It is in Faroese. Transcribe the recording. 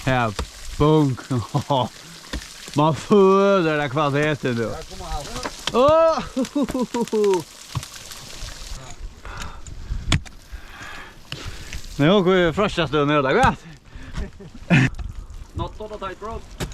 Ja, bunk. Man föder den kvaliteten då. Åh! Nu går vi första stunden där, vet. Not on a tight rope.